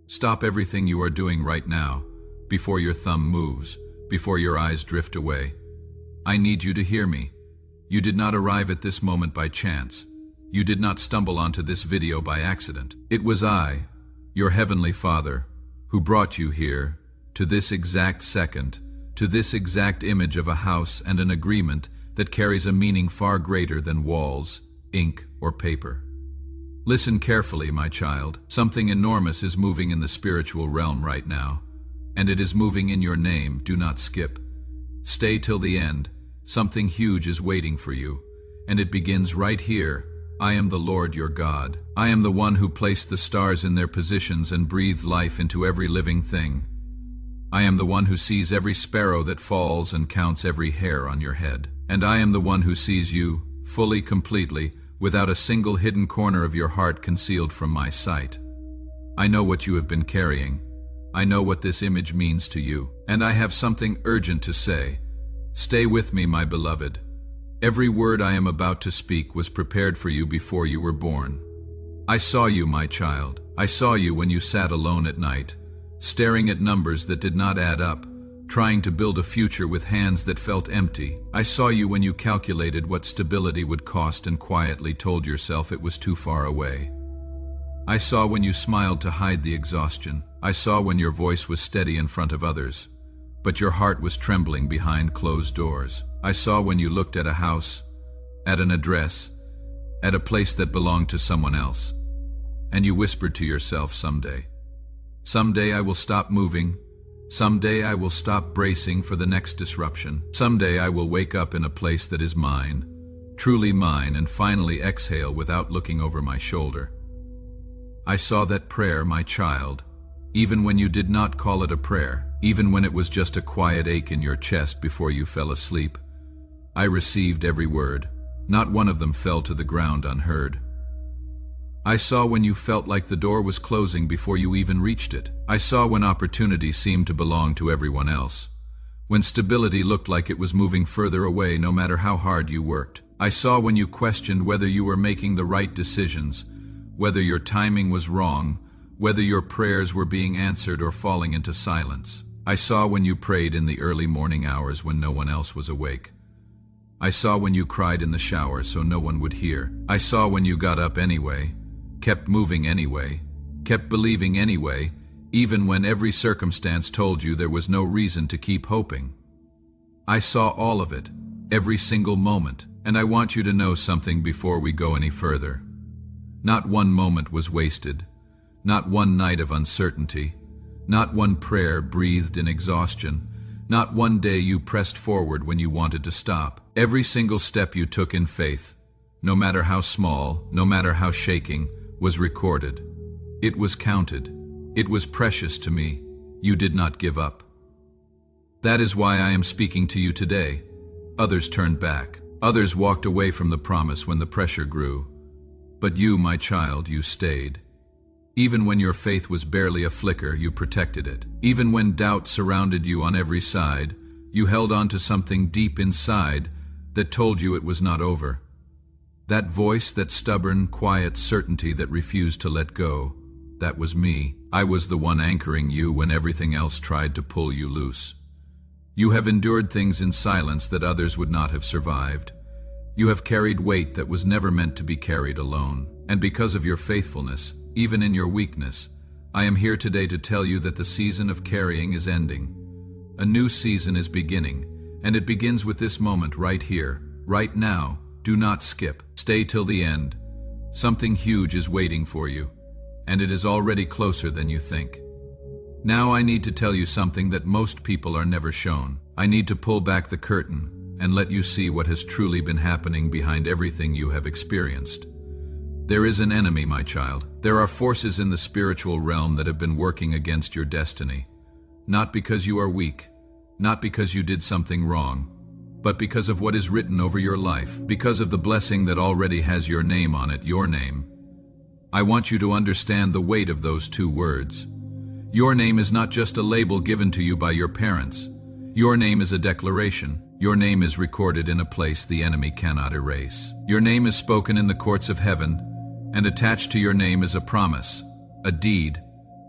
Stop everything you are doing right now, before your thumb moves, before your eyes drift away. I need you to hear me. You did not arrive at this moment by chance. You did not stumble onto this video by accident. It was I, your Heavenly Father, who brought you here, to this exact second, to this exact image of a house and an agreement that carries a meaning far greater than walls, ink, or paper. Listen carefully, my child. Something enormous is moving in the spiritual realm right now, and it is moving in your name. Do not skip. Stay till the end. Something huge is waiting for you, and it begins right here. I am the Lord your God. I am the one who placed the stars in their positions and breathed life into every living thing. I am the one who sees every sparrow that falls and counts every hair on your head. And I am the one who sees you, fully, completely, without a single hidden corner of your heart concealed from my sight. I know what you have been carrying. I know what this image means to you. And I have something urgent to say. Stay with me, my beloved. Every word I am about to speak was prepared for you before you were born. I saw you, my child. I saw you when you sat alone at night, staring at numbers that did not add up, trying to build a future with hands that felt empty. I saw you when you calculated what stability would cost and quietly told yourself it was too far away. I saw when you smiled to hide the exhaustion. I saw when your voice was steady in front of others, but your heart was trembling behind closed doors. I saw when you looked at a house, at an address, at a place that belonged to someone else, and you whispered to yourself, someday I will stop moving. Someday I will stop bracing for the next disruption. Someday I will wake up in a place that is mine, truly mine, and finally exhale without looking over my shoulder. I saw that prayer, my child, even when you did not call it a prayer, even when it was just a quiet ache in your chest before you fell asleep. I received every word. Not one of them fell to the ground unheard. I saw when you felt like the door was closing before you even reached it. I saw when opportunity seemed to belong to everyone else, when stability looked like it was moving further away no matter how hard you worked. I saw when you questioned whether you were making the right decisions, whether your timing was wrong, whether your prayers were being answered or falling into silence. I saw when you prayed in the early morning hours when no one else was awake. I saw when you cried in the shower so no one would hear. I saw when you got up anyway, kept moving anyway, kept believing anyway, even when every circumstance told you there was no reason to keep hoping. I saw all of it, every single moment, and I want you to know something before we go any further. Not one moment was wasted, not one night of uncertainty, not one prayer breathed in exhaustion, not one day you pressed forward when you wanted to stop. Every single step you took in faith, no matter how small, no matter how shaking, was recorded. It was counted. It was precious to me. You did not give up. That is why I am speaking to you today. Others turned back. Others walked away from the promise when the pressure grew. But you, my child, you stayed. Even when your faith was barely a flicker, you protected it. Even when doubt surrounded you on every side, you held on to something deep inside that told you it was not over. That voice, that stubborn, quiet certainty that refused to let go, that was me. I was the one anchoring you when everything else tried to pull you loose. You have endured things in silence that others would not have survived. You have carried weight that was never meant to be carried alone. And because of your faithfulness, even in your weakness, I am here today to tell you that the season of carrying is ending. A new season is beginning, and it begins with this moment right here, right now. Do not skip. Stay till the end. Something huge is waiting for you, and it is already closer than you think. Now I need to tell you something that most people are never shown. I need to pull back the curtain and let you see what has truly been happening behind everything you have experienced. There is an enemy, my child. There are forces in the spiritual realm that have been working against your destiny. Not because you are weak, not because you did something wrong, but because of what is written over your life, because of the blessing that already has your name on it, your name. I want you to understand the weight of those two words. Your name is not just a label given to you by your parents. Your name is a declaration. Your name is recorded in a place the enemy cannot erase. Your name is spoken in the courts of heaven, and attached to your name is a promise, a deed,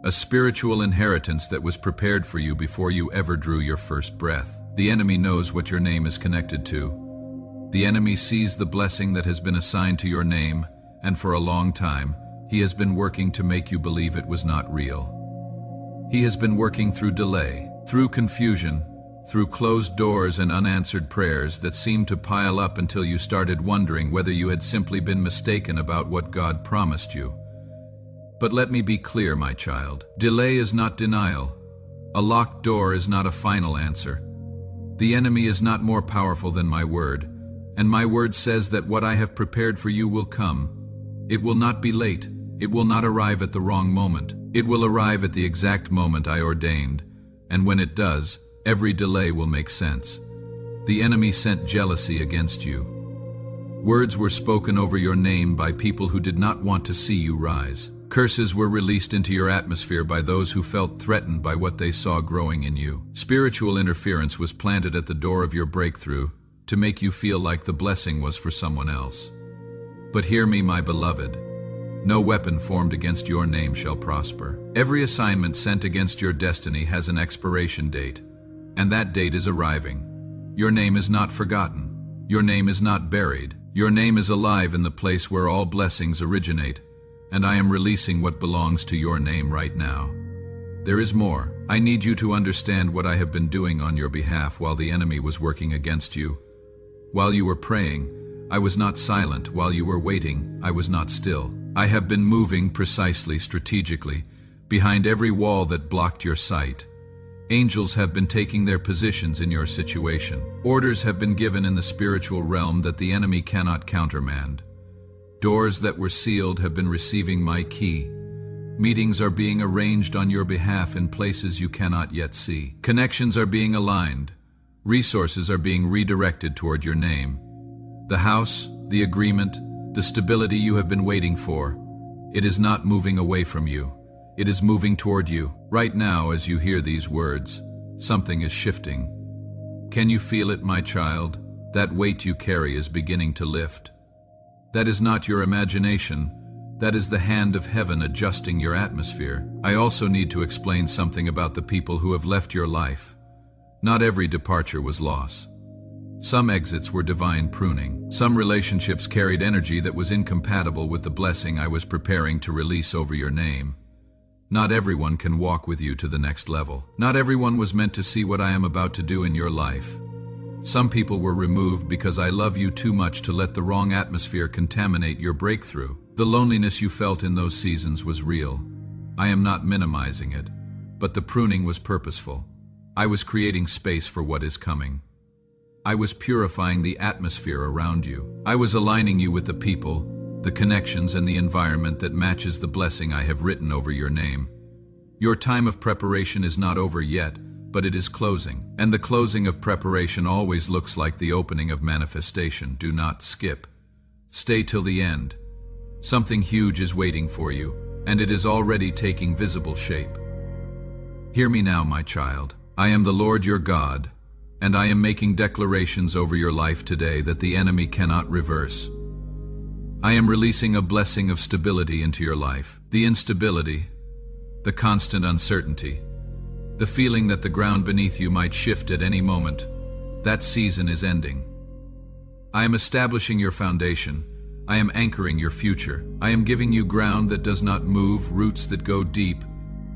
a spiritual inheritance that was prepared for you before you ever drew your first breath. The enemy knows what your name is connected to. The enemy sees the blessing that has been assigned to your name, and for a long time, he has been working to make you believe it was not real. He has been working through delay, through confusion, through closed doors and unanswered prayers that seemed to pile up until you started wondering whether you had simply been mistaken about what God promised you. But let me be clear, my child. Delay is not denial. A locked door is not a final answer. The enemy is not more powerful than my word, and my word says that what I have prepared for you will come. It will not be late. It will not arrive at the wrong moment. It will arrive at the exact moment I ordained, and when it does, every delay will make sense. The enemy sent jealousy against you. Words were spoken over your name by people who did not want to see you rise. Curses were released into your atmosphere by those who felt threatened by what they saw growing in you. Spiritual interference was planted at the door of your breakthrough to make you feel like the blessing was for someone else. But hear me, my beloved. No weapon formed against your name shall prosper. Every assignment sent against your destiny has an expiration date, and that date is arriving. Your name is not forgotten. Your name is not buried. Your name is alive in the place where all blessings originate, and I am releasing what belongs to your name right now. There is more. I need you to understand what I have been doing on your behalf while the enemy was working against you. While you were praying, I was not silent. While you were waiting, I was not still. I have been moving precisely, strategically, behind every wall that blocked your sight. Angels have been taking their positions in your situation. Orders have been given in the spiritual realm that the enemy cannot countermand. Doors that were sealed have been receiving my key. Meetings are being arranged on your behalf in places you cannot yet see. Connections are being aligned. Resources are being redirected toward your name. The house, the agreement, the stability you have been waiting for, it is not moving away from you. It is moving toward you. Right now, as you hear these words, something is shifting. Can you feel it, my child? That weight you carry is beginning to lift. That is not your imagination. That is the hand of heaven adjusting your atmosphere. I also need to explain something about the people who have left your life. Not every departure was loss. Some exits were divine pruning. Some relationships carried energy that was incompatible with the blessing I was preparing to release over your name. Not everyone can walk with you to the next level. Not everyone was meant to see what I am about to do in your life. Some people were removed because I love you too much to let the wrong atmosphere contaminate your breakthrough. The loneliness you felt in those seasons was real. I am not minimizing it, but the pruning was purposeful. I was creating space for what is coming. I was purifying the atmosphere around you. I was aligning you with the people, the connections, and the environment that matches the blessing I have written over your name. Your time of preparation is not over yet, but it is closing. And the closing of preparation always looks like the opening of manifestation. Do not skip. Stay till the end. Something huge is waiting for you, and it is already taking visible shape. Hear me now, my child. I am the Lord your God, and I am making declarations over your life today that the enemy cannot reverse. I am releasing a blessing of stability into your life. The instability, the constant uncertainty, the feeling that the ground beneath you might shift at any moment, that season is ending. I am establishing your foundation. I am anchoring your future. I am giving you ground that does not move, roots that go deep,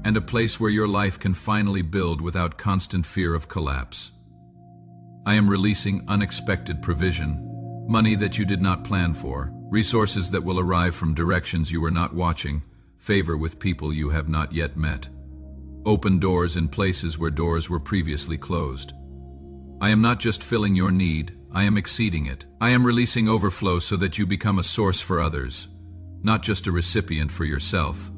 and a place where your life can finally build without constant fear of collapse. I am releasing unexpected provision, money that you did not plan for, resources that will arrive from directions you were not watching, favor with people you have not yet met. Open doors in places where doors were previously closed. I am not just filling your need, I am exceeding it. I am releasing overflow so that you become a source for others, not just a recipient for yourself.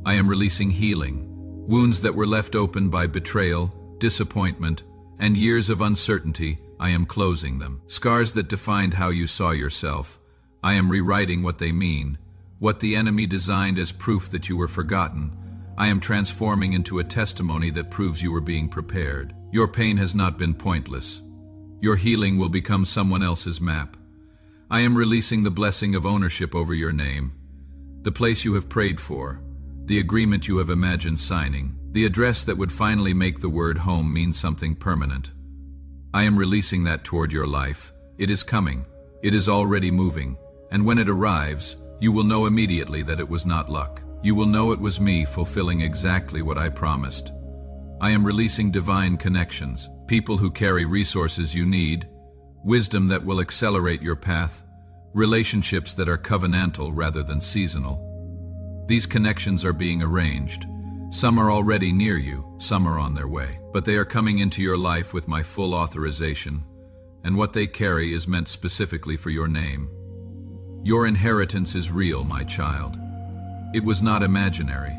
I am releasing healing. Wounds that were left open by betrayal, disappointment, and years of uncertainty, I am closing them. Scars that defined how you saw yourself, I am rewriting what they mean. What the enemy designed as proof that you were forgotten, I am transforming into a testimony that proves you were being prepared. Your pain has not been pointless. Your healing will become someone else's map. I am releasing the blessing of ownership over your name, the place you have prayed for, the agreement you have imagined signing, the address that would finally make the word home mean something permanent. I am releasing that toward your life. It is coming. It is already moving. And when it arrives, you will know immediately that it was not luck. You will know it was me fulfilling exactly what I promised. I am releasing divine connections, people who carry resources you need, wisdom that will accelerate your path, relationships that are covenantal rather than seasonal. These connections are being arranged. Some are already near you, some are on their way. But they are coming into your life with my full authorization, and what they carry is meant specifically for your name. Your inheritance is real, my child. It was not imaginary.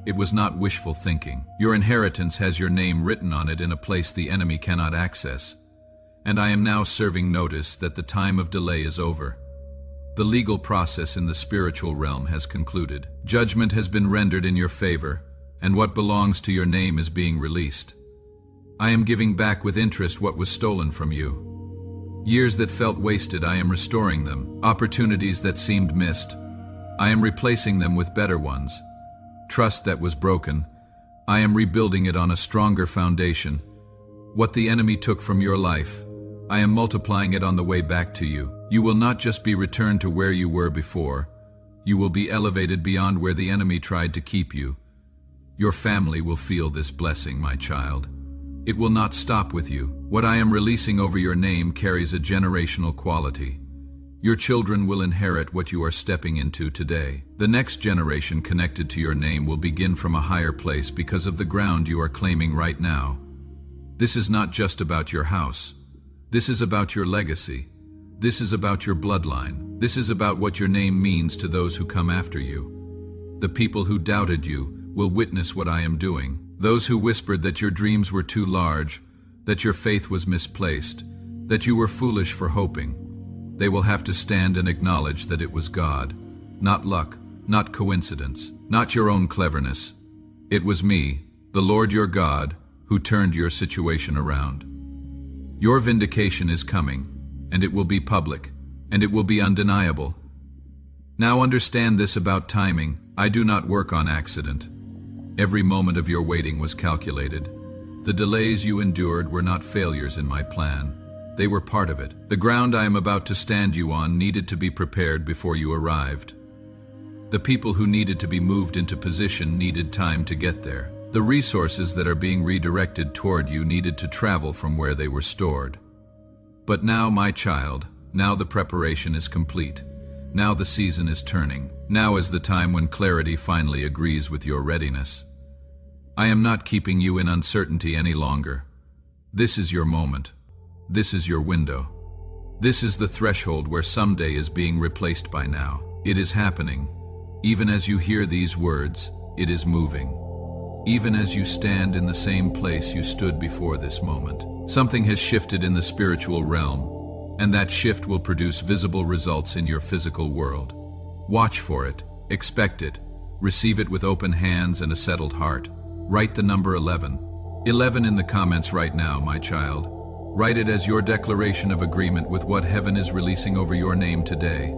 It was not wishful thinking. Your inheritance has your name written on it in a place the enemy cannot access. And I am now serving notice that the time of delay is over. The legal process in the spiritual realm has concluded. Judgment has been rendered in your favor, and what belongs to your name is being released. I am giving back with interest what was stolen from you. Years that felt wasted, I am restoring them. Opportunities that seemed missed, I am replacing them with better ones. Trust that was broken, I am rebuilding it on a stronger foundation. What the enemy took from your life, I am multiplying it on the way back to you. You will not just be returned to where you were before. You will be elevated beyond where the enemy tried to keep you. Your family will feel this blessing, my child. It will not stop with you. What I am releasing over your name carries a generational quality. Your children will inherit what you are stepping into today. The next generation connected to your name will begin from a higher place because of the ground you are claiming right now. This is not just about your house. This is about your legacy. This is about your bloodline. This is about what your name means to those who come after you. The people who doubted you will witness what I am doing. Those who whispered that your dreams were too large, that your faith was misplaced, that you were foolish for hoping, they will have to stand and acknowledge that it was God, not luck, not coincidence, not your own cleverness. It was me, the Lord your God, who turned your situation around. Your vindication is coming, and it will be public, and it will be undeniable. Now understand this about timing. I do not work on accident. Every moment of your waiting was calculated. The delays you endured were not failures in my plan. They were part of it. The ground I am about to stand you on needed to be prepared before you arrived. The people who needed to be moved into position needed time to get there. The resources that are being redirected toward you needed to travel from where they were stored. But now, my child, now the preparation is complete. Now the season is turning. Now is the time when clarity finally agrees with your readiness. I am not keeping you in uncertainty any longer. This is your moment. This is your window. This is the threshold where someday is being replaced by now. It is happening. Even as you hear these words, it is moving. Even as you stand in the same place you stood before this moment. Something has shifted in the spiritual realm, and that shift will produce visible results in your physical world. Watch for it, expect it, receive it with open hands and a settled heart. Write the number 11. 11 in the comments right now, my child. Write it as your declaration of agreement with what heaven is releasing over your name today.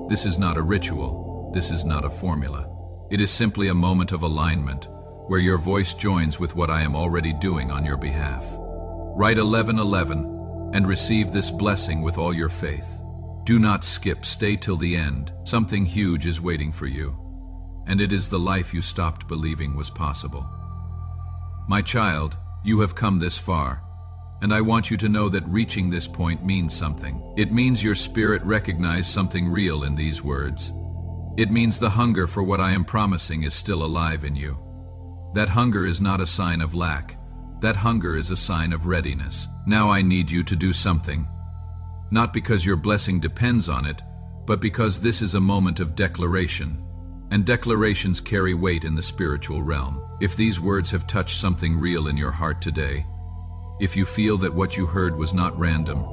This is not a ritual. This is not a formula. It is simply a moment of alignment, where your voice joins with what I am already doing on your behalf. Write 1111 and receive this blessing with all your faith. Do not skip, stay till the end. Something huge is waiting for you, and it is the life you stopped believing was possible. My child, you have come this far, and I want you to know that reaching this point means something. It means your spirit recognized something real in these words. It means the hunger for what I am promising is still alive in you. That hunger is not a sign of lack. That hunger is a sign of readiness. Now I need you to do something. Not because your blessing depends on it, but because this is a moment of declaration. And declarations carry weight in the spiritual realm. If these words have touched something real in your heart today, if you feel that what you heard was not random,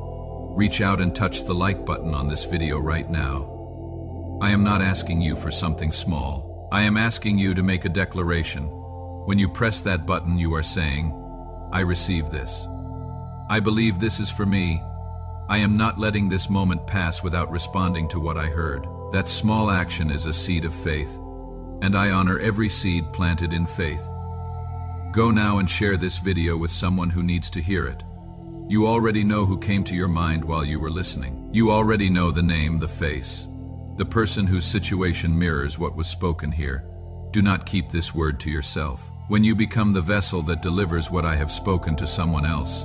reach out and touch the like button on this video right now. I am not asking you for something small. I am asking you to make a declaration. When you press that button, you are saying, I receive this. I believe this is for me. I am not letting this moment pass without responding to what I heard. That small action is a seed of faith. and I honor every seed planted in faith. Go now and share this video with someone who needs to hear it. You already know who came to your mind while you were listening. You already know the name, the face, the person whose situation mirrors what was spoken here. Do not keep this word to yourself. When you become the vessel that delivers what I have spoken to someone else,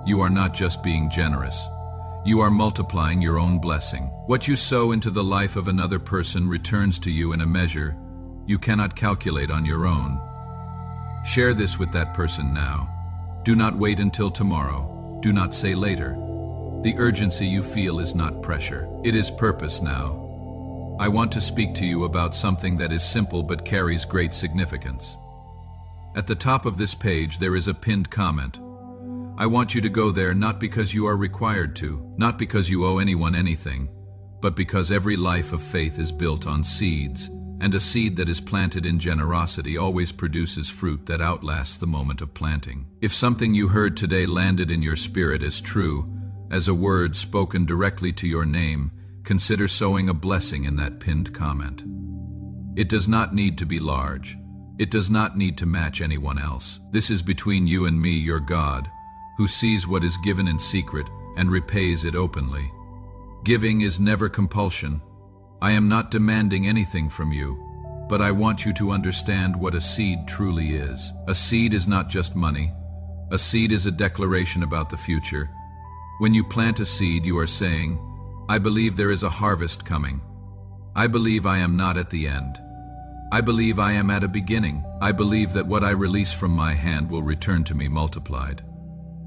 you are not just being generous. You are multiplying your own blessing. What you sow into the life of another person returns to you in a measure you cannot calculate on your own. Share this with that person now. Do not wait until tomorrow. Do not say later. The urgency you feel is not pressure. It is purpose now. I want to speak to you about something that is simple but carries great significance. At the top of this page there is a pinned comment. I want you to go there not because you are required to, not because you owe anyone anything, but because every life of faith is built on seeds, and a seed that is planted in generosity always produces fruit that outlasts the moment of planting. If something you heard today landed in your spirit as true, as a word spoken directly to your name, consider sowing a blessing in that pinned comment. It does not need to be large. It does not need to match anyone else. This is between you and me, your God, who sees what is given in secret and repays it openly. Giving is never compulsion. I am not demanding anything from you, but I want you to understand what a seed truly is. A seed is not just money. A seed is a declaration about the future. When you plant a seed, you are saying, I believe there is a harvest coming. I believe I am not at the end. I believe I am at a beginning. I believe that what I release from my hand will return to me multiplied.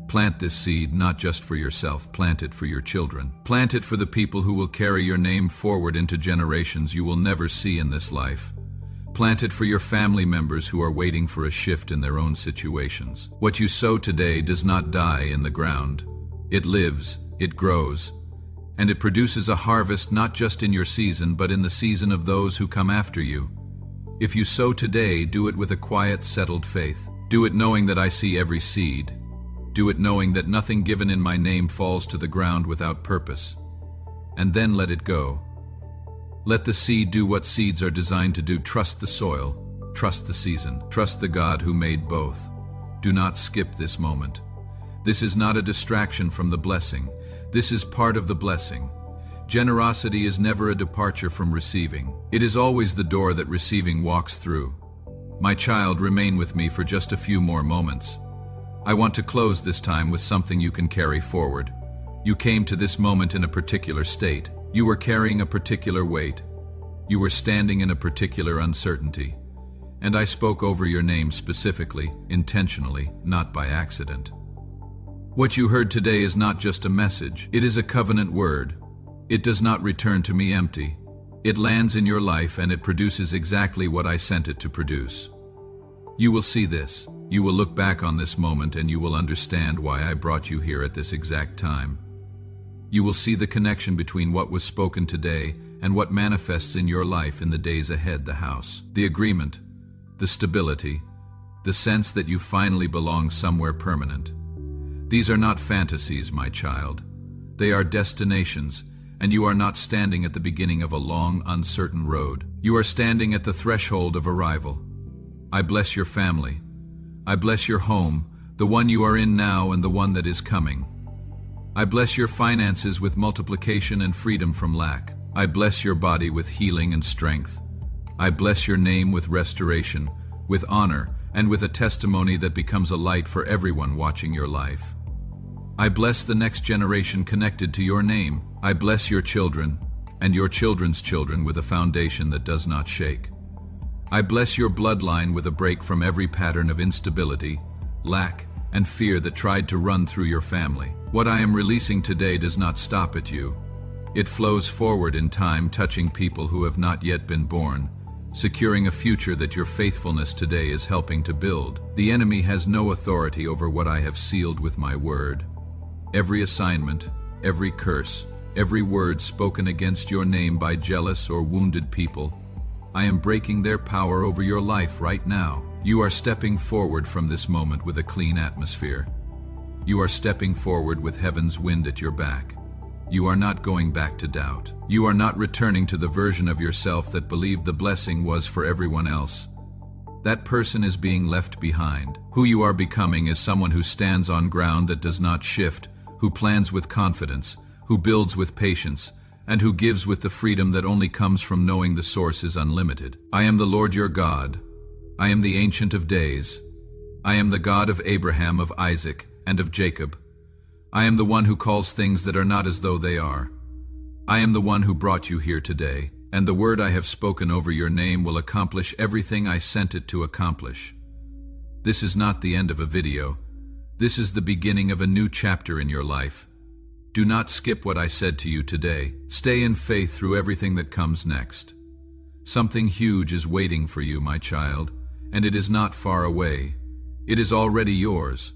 Plant this seed not just for yourself, plant it for your children. Plant it for the people who will carry your name forward into generations you will never see in this life. Plant it for your family members who are waiting for a shift in their own situations. What you sow today does not die in the ground. It lives, it grows, and it produces a harvest not just in your season, but in the season of those who come after you. If you sow today, do it with a quiet, settled faith. Do it knowing that I see every seed. Do it knowing that nothing given in my name falls to the ground without purpose. And then let it go. Let the seed do what seeds are designed to do. Trust the soil. Trust the season. Trust the God who made both. Do not skip this moment. This is not a distraction from the blessing. This is part of the blessing. Generosity is never a departure from receiving. It is always the door that receiving walks through. My child, remain with me for just a few more moments. I want to close this time with something you can carry forward. You came to this moment in a particular state. You were carrying a particular weight. You were standing in a particular uncertainty. And I spoke over your name specifically, intentionally, not by accident. What you heard today is not just a message. It is a covenant word. It does not return to me empty. It lands in your life and it produces exactly what I sent it to produce. You will see this. You will look back on this moment and you will understand why I brought you here at this exact time. You will see the connection between what was spoken today and what manifests in your life in the days ahead. The house, the agreement, the stability, the sense that you finally belong somewhere permanent. These are not fantasies, my child. They are destinations, and you are not standing at the beginning of a long, uncertain road. You are standing at the threshold of arrival. I bless your family. I bless your home, the one you are in now and the one that is coming. I bless your finances with multiplication and freedom from lack. I bless your body with healing and strength. I bless your name with restoration, with honor, and with a testimony that becomes a light for everyone watching your life. I bless the next generation connected to your name. I bless your children and your children's children with a foundation that does not shake. I bless your bloodline with a break from every pattern of instability, lack, and fear that tried to run through your family. What I am releasing today does not stop at you. It flows forward in time, touching people who have not yet been born, securing a future that your faithfulness today is helping to build. The enemy has no authority over what I have sealed with my word. Every assignment, every curse, every word spoken against your name by jealous or wounded people, I am breaking their power over your life right now. You are stepping forward from this moment with a clean atmosphere. You are stepping forward with heaven's wind at your back. You are not going back to doubt. You are not returning to the version of yourself that believed the blessing was for everyone else. That person is being left behind. Who you are becoming is someone who stands on ground that does not shift, who plans with confidence, who builds with patience, and who gives with the freedom that only comes from knowing the source is unlimited. I am the Lord your God. I am the Ancient of Days. I am the God of Abraham, of Isaac, and of Jacob. I am the one who calls things that are not as though they are. I am the one who brought you here today, and the word I have spoken over your name will accomplish everything I sent it to accomplish. This is not the end of a video. This is the beginning of a new chapter in your life. Do not skip what I said to you today. Stay in faith through everything that comes next. Something huge is waiting for you, my child, and it is not far away. It is already yours.